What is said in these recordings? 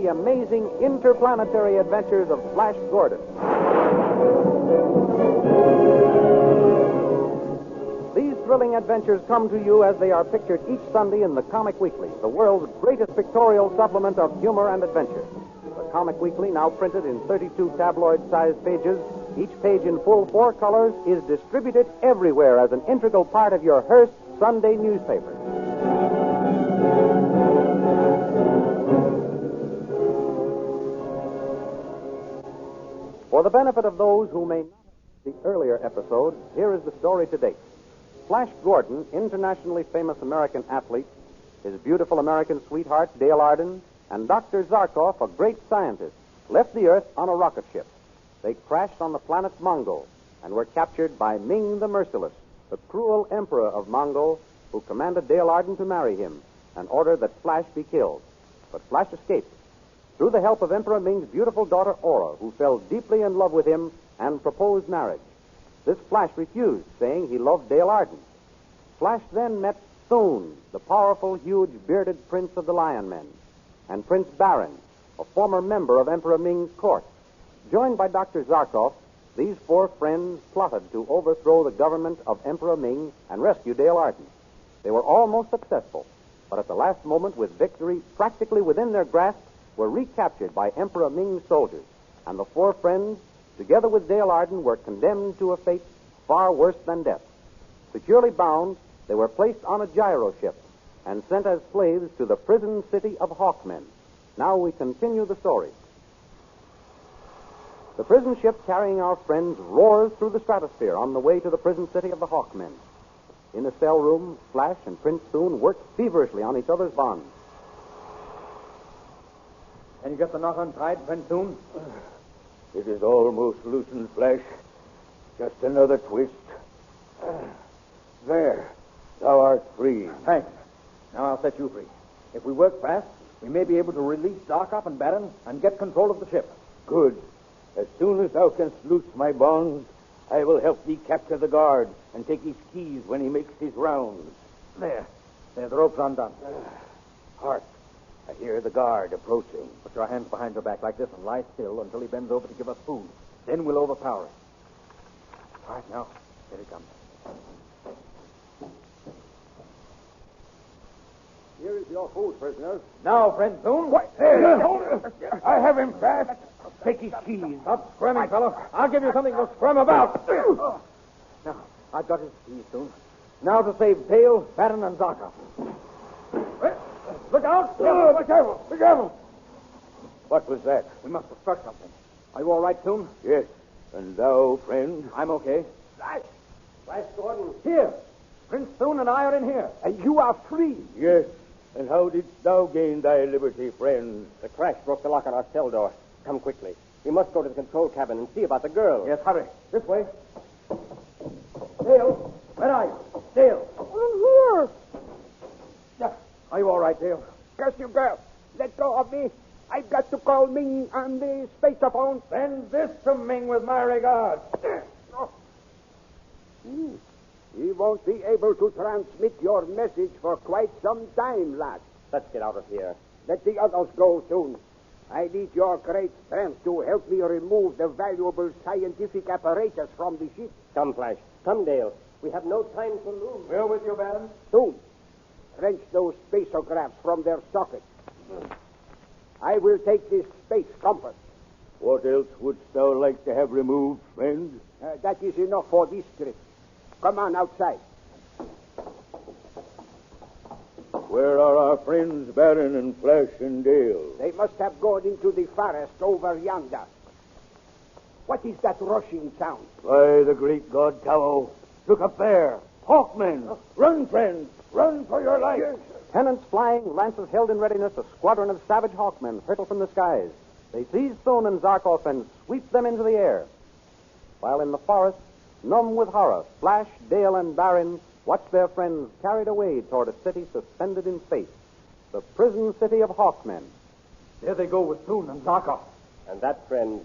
the amazing interplanetary adventures of Flash Gordon. These thrilling adventures come to you as they are pictured each Sunday in the Comic Weekly, the world's greatest pictorial supplement of humor and adventure. The Comic Weekly, now printed in 32 tabloid-sized pages, each page in full 4 colors, is distributed everywhere as an integral part of your Hearst Sunday newspaper. For the benefit of those who may not have seen the earlier episodes, here is the story to date. Flash Gordon, internationally famous American athlete, his beautiful American sweetheart, Dale Arden, and Dr. Zarkov, a great scientist, left the Earth on a rocket ship. They crashed on the planet Mongo and were captured by Ming the Merciless, the cruel emperor of Mongo, who commanded Dale Arden to marry him and ordered that Flash be killed. But Flash escaped through the help of Emperor Ming's beautiful daughter Aura, who fell deeply in love with him and proposed marriage. This Flash refused, saying he loved Dale Arden. Flash then met Thune, the powerful, huge, bearded prince of the Lion Men, and Prince Barin, a former member of Emperor Ming's court. Joined by Dr. Zarkov, these 4 friends plotted to overthrow the government of Emperor Ming and rescue Dale Arden. They were almost successful, but at the last moment, with victory practically within their grasp, were recaptured by Emperor Ming's soldiers, and the 4 friends, together with Dale Arden, were condemned to a fate far worse than death. Securely bound, they were placed on a gyro ship and sent as slaves to the prison city of Hawkmen. Now we continue the story. The prison ship carrying our friends roars through the stratosphere on the way to the prison city of the Hawkmen. In a cell room, Flash and Prince Thune work feverishly on each other's bonds. Can you get the knot untied, Prince Thune? It is almost loosened, Flash. Just another twist. There. Thou art free. Thanks. Now I'll set you free. If we work fast, we may be able to release Zarkov and Barin and get control of the ship. Good. As soon as thou canst loose my bonds, I will help thee capture the guard and take his keys when he makes his rounds. There. The rope's undone. Hark. I hear the guard approaching. Put your hands behind your back like this and lie still until he bends over to give us food. Then we'll overpower him. All right, now. Here he comes. Here is your food, prisoners. Now, friend Thune. What? There. I have him fast. Take his keys. Stop squirming, fellow. I'll give you something to squirm about. Now, I've got his keys, Thune. Now to save Dale, Barin, and Zarkov. Look out! Be careful! Be careful! What was that? We must have struck something. Are you all right, Thune? Yes. And thou, friend? I'm okay. Flash Gordon. Here. Prince Thune and I are in here. And you are free. Yes. And how didst thou gain thy liberty, friend? The crash broke the lock on our cell door. Come quickly. We must go to the control cabin and see about the girl. Yes, hurry. This way. Dale, where are you? Dale. I'm here. Yeah. Are you all right, Dale? Curse you, girl. Let go of me. I've got to call Ming on the spaceophone. Send this to Ming with my regards. He won't be able to transmit your message for quite some time, lad. Let's get out of here. Let the others go soon. I need your great strength to help me remove the valuable scientific apparatus from the ship. Come, Flash. Come, Dale. We have no time to lose. We're with you, Barin. Soon. Wrench those spaceographs from their sockets. I will take this space compass. What else wouldst thou like to have removed, friend? That is enough for this trip. Come on outside. Where are our friends Barin and Flash and Dale? They must have gone into the forest over yonder. What is that rushing sound? By the great god Tao. Look up there. Hawkmen. Run, friends. Run for your life. Pennants flying, lances held in readiness, a squadron of savage hawkmen hurtle from the skies. They seize Thune and Zarkov and sweep them into the air. While in the forest, numb with horror, Flash, Dale, and Barin watch their friends carried away toward a city suspended in space, the prison city of Hawkmen. There they go with Thune and Zarkov. And that, friend,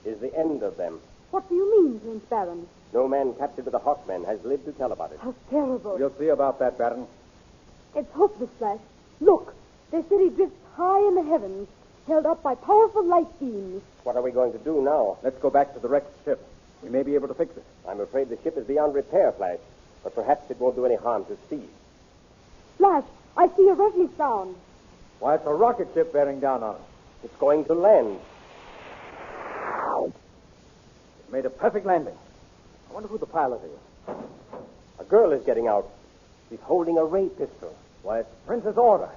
is the end of them. What do you mean, Prince Barin? No man captured with the Hawkmen has lived to tell about it. How terrible. You'll see about that, Barin. It's hopeless, Flash. Look, their city drifts high in the heavens. held up by powerful light beams. What are we going to do now? Let's go back to the wrecked ship. We may be able to fix it. I'm afraid the ship is beyond repair, Flash. But perhaps it won't do any harm to see. Flash, I see a rustling sound. Why, it's a rocket ship bearing down on us. It's going to land. It made a perfect landing. I wonder who the pilot is. A girl is getting out. She's holding a ray pistol. Why, it's Princess Order.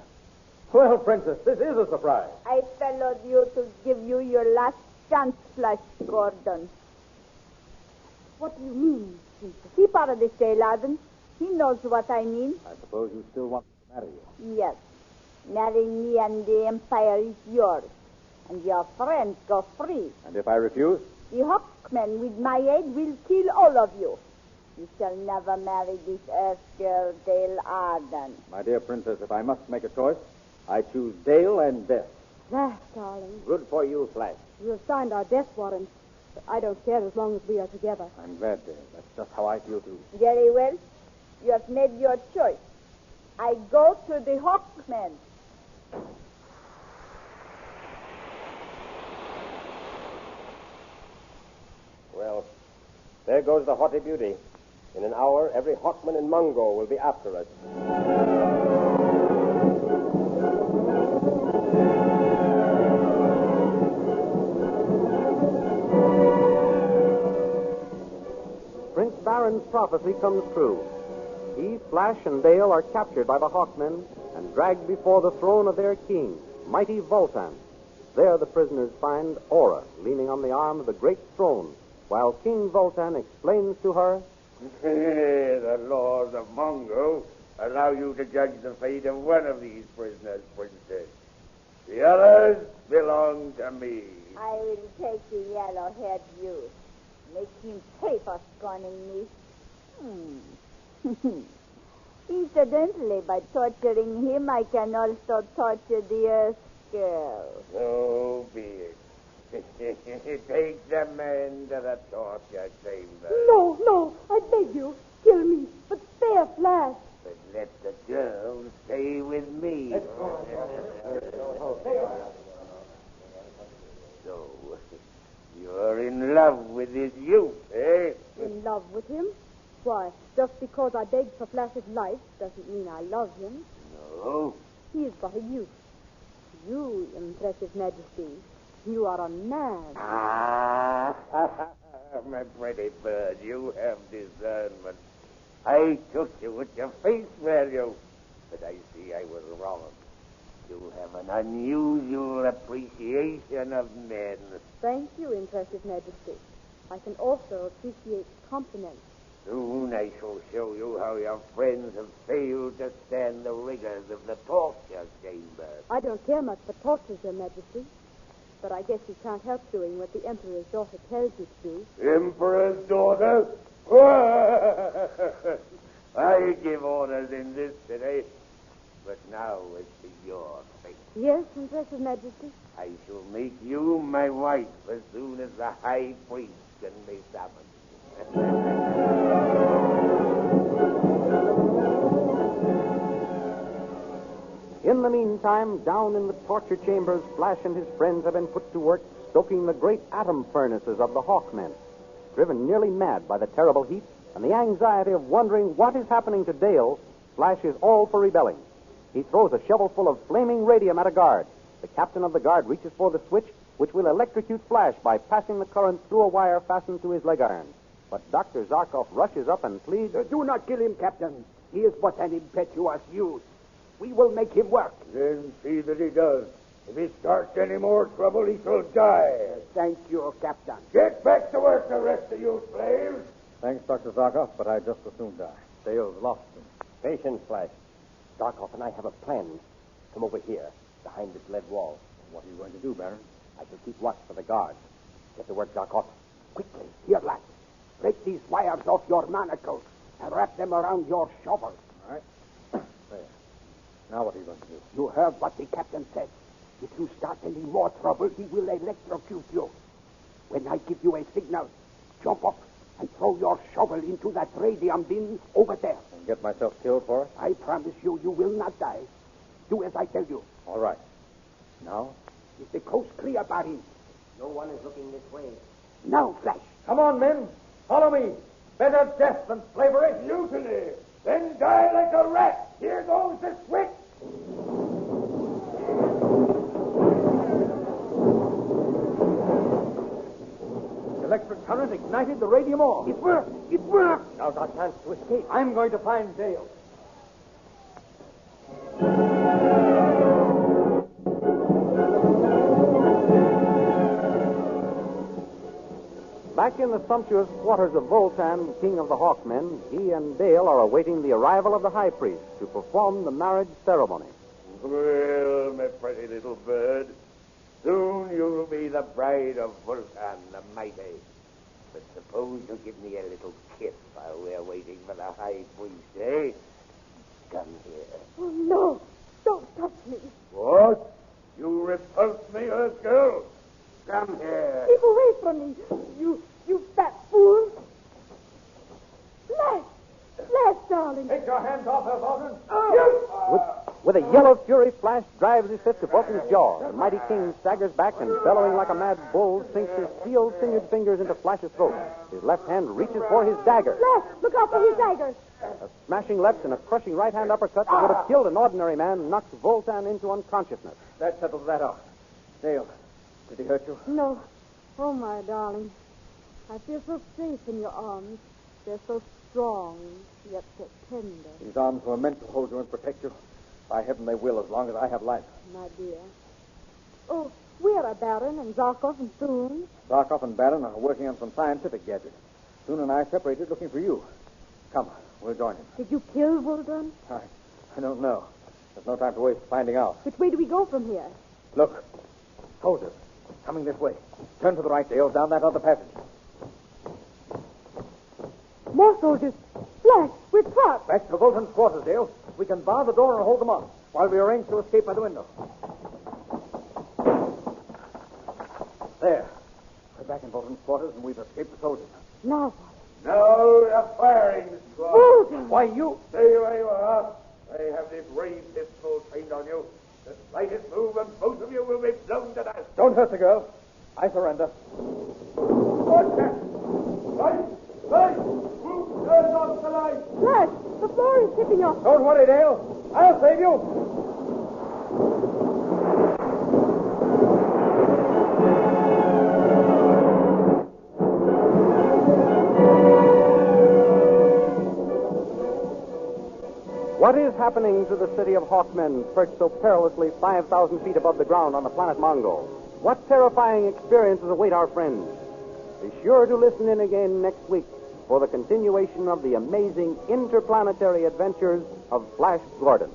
Well, Princess, this is a surprise. I followed you to give you your last chance, Flash Gordon. What do you mean, Princess? Keep out of this, Arden. He knows what I mean. I suppose you still want to marry you. Yes. Marry me and the Empire is yours. And your friends go free. And if I refuse? The Hawkmen, with my aid, will kill all of you. You shall never marry this Earth girl, Dale Arden. My dear Princess, if I must make a choice, I choose Dale and death. Flash, darling. Good for you, Flash. You have signed our death warrant. But I don't care as long as we are together. I'm glad, Dale. That's just how I feel, too. Very well. You have made your choice. I go to the Hawkmen. Well, there goes the haughty beauty. In an hour, every Hawkman in Mungo will be after us. Prince Baron's prophecy comes true. He, Flash, and Dale are captured by the Hawkmen and dragged before the throne of their king, mighty Voltan. There the prisoners find Aura leaning on the arm of the great throne, while King Voltan explains to her, The laws of Mungo allow you to judge the fate of one of these prisoners, Princess. The others belong to me. I will take the yellow-haired youth. Make him pay for scorning me. Incidentally, by torturing him, I can also torture the Earth girl. So be it. Take the man to the torture chamber. No, I beg you. Kill me, but spare Flash. But let the girl stay with me. So, you're in love with this youth, eh? In love with him? Why, just because I begged for Flash's life doesn't mean I love him. No. He is but a youth. You, impressive Majesty, you are a man. Ah, my pretty bird, you have discernment. I took you at your face value, but I see I was wrong. You have an unusual appreciation of men. Thank you, impressive Majesty. I can also appreciate compliments. Soon I shall show you how your friends have failed to stand the rigors of the torture chamber. I don't care much for tortures, Your Majesty. But I guess you can't help doing what the Emperor's daughter tells you to do. Emperor's daughter? I give orders in this city, but now it's to your fate. Yes, impressive Majesty. I shall make you my wife as soon as the high priest can be summoned. In the meantime, down in the torture chambers, Flash and his friends have been put to work stoking the great atom furnaces of the Hawkmen. Driven nearly mad by the terrible heat and the anxiety of wondering what is happening to Dale, Flash is all for rebelling. He throws a shovelful of flaming radium at a guard. The captain of the guard reaches for the switch, which will electrocute Flash by passing the current through a wire fastened to his leg iron. But Dr. Zarkov rushes up and pleads, Do not kill him, Captain. He is but an impetuous youth. We will make him work. Then see that he does. If he starts any more trouble, he shall die. Thank you, Captain. Get back to work, the rest of you slaves. Thanks, Dr. Zarkov, but I'd just as soon die. Dale's lost him. Patience, Flash. Darkoff and I have a plan. Come over here, behind this lead wall. What are you going to do, Baron? I shall keep watch for the guards. Get to work, Darkoff. Quickly, here, lad. Break these wires off your manacles and wrap them around your shovel. All right. There. Now what are you going to do? You heard what the captain said. If you start any more trouble, he will electrocute you. When I give you a signal, jump up and throw your shovel into that radium bin over there. And get myself killed for it? I promise you, you will not die. Do as I tell you. All right. Now, Is the coast clear, Barry? No one is looking this way. Now, Flash. Come on, men. Follow me. Better death than slavery. Mutiny! Then die like a rat! Here goes the switch! The electric current ignited the radium ore. It worked. It worked. Now's our chance to escape. I'm going to find Dale. Back in the sumptuous quarters of Voltan, king of the Hawkmen, he and Dale are awaiting the arrival of the high priest to perform the marriage ceremony. Well, my pretty little bird, soon you'll be the bride of Vulcan the Mighty. But suppose you give me a little kiss while we're waiting for the high priest, eh? Come here. Oh, no. Don't touch me. What? You repulse me, Earth girl? Come here. Keep away from me. You fat fool. Flash, darling. Take your hands off her, Vulcan. With a yell of fury, Flash drives his fist to Vulcan's jaw. The mighty king staggers back and, bellowing like a mad bull, sinks his steel-sinewed fingers into Flash's throat. His left hand reaches for his dagger. Flash, look out for his dagger. A smashing left and a crushing right-hand uppercut that would have killed an ordinary man knocks Voltan into unconsciousness. That settles that out. Dale, did he hurt you? No. Oh, my darling. I feel so safe in your arms. They're so strong, yet so tender. These arms were meant to hold you and protect you. By heaven, they will as long as I have life. My dear. Oh, where are Baron and Zarkov and Thune? Zarkov and Baron are working on some scientific gadgets. Thune and I separated looking for you. Come, we'll join him. Did you kill Woldon? I don't know. There's no time to waste finding out. Which way do we go from here? Look, soldiers, coming this way. Turn to the right, Dale, down that other passage. More soldiers. Flash, we're trapped. Back to Volton's quarters, Dale. We can bar the door and hold them off while we arrange to escape by the window. There. We're back in Volton's quarters, and we've escaped the soldiers. Now what? Now the firing squad. Woldon! Why, you... Stay where you are. I have this ray pistol trained on you. The slightest move and both of you will be blown to dust. Don't hurt the girl. I surrender. What's that? Light! Light! Who turns off the light? Flash, the floor is tipping off. Don't worry, Dale. I'll save you. What is happening to the city of Hawkmen, perched so perilously 5,000 feet above the ground on the planet Mongo? What terrifying experiences await our friends? Be sure to listen in again next week for the continuation of the amazing interplanetary adventures of Flash Gordon.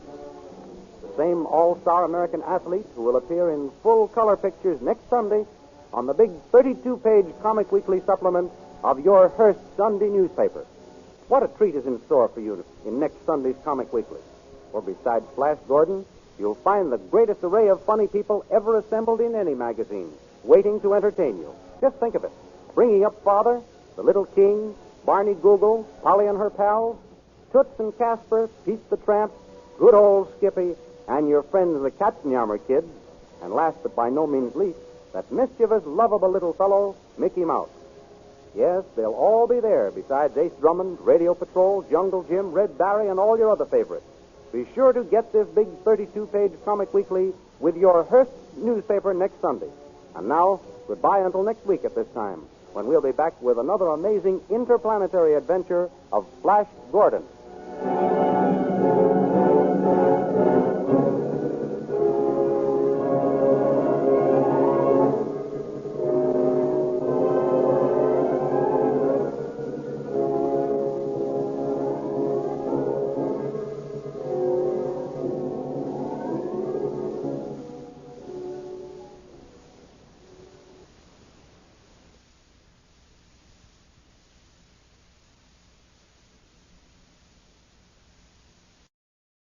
The same all-star American athlete who will appear in full-color pictures next Sunday on the big 32-page Comic Weekly supplement of your Hearst Sunday newspaper. What a treat is in store for you in next Sunday's Comic Weekly. For besides Flash Gordon, you'll find the greatest array of funny people ever assembled in any magazine, waiting to entertain you. Just think of it. Bringing Up Father, The Little King, Barney Google, Polly and Her Pals, Toots and Casper, Pete the Tramp, Good Old Skippy, and your friends the Katzenjammer Kids, and last but by no means least, that mischievous, lovable little fellow, Mickey Mouse. Yes, they'll all be there, besides Ace Drummond, Radio Patrol, Jungle Jim, Red Barry, and all your other favorites. Be sure to get this big 32-page Comic Weekly with your Hearst newspaper next Sunday. And now, goodbye until next week at this time, when we'll be back with another amazing interplanetary adventure of Flash Gordon.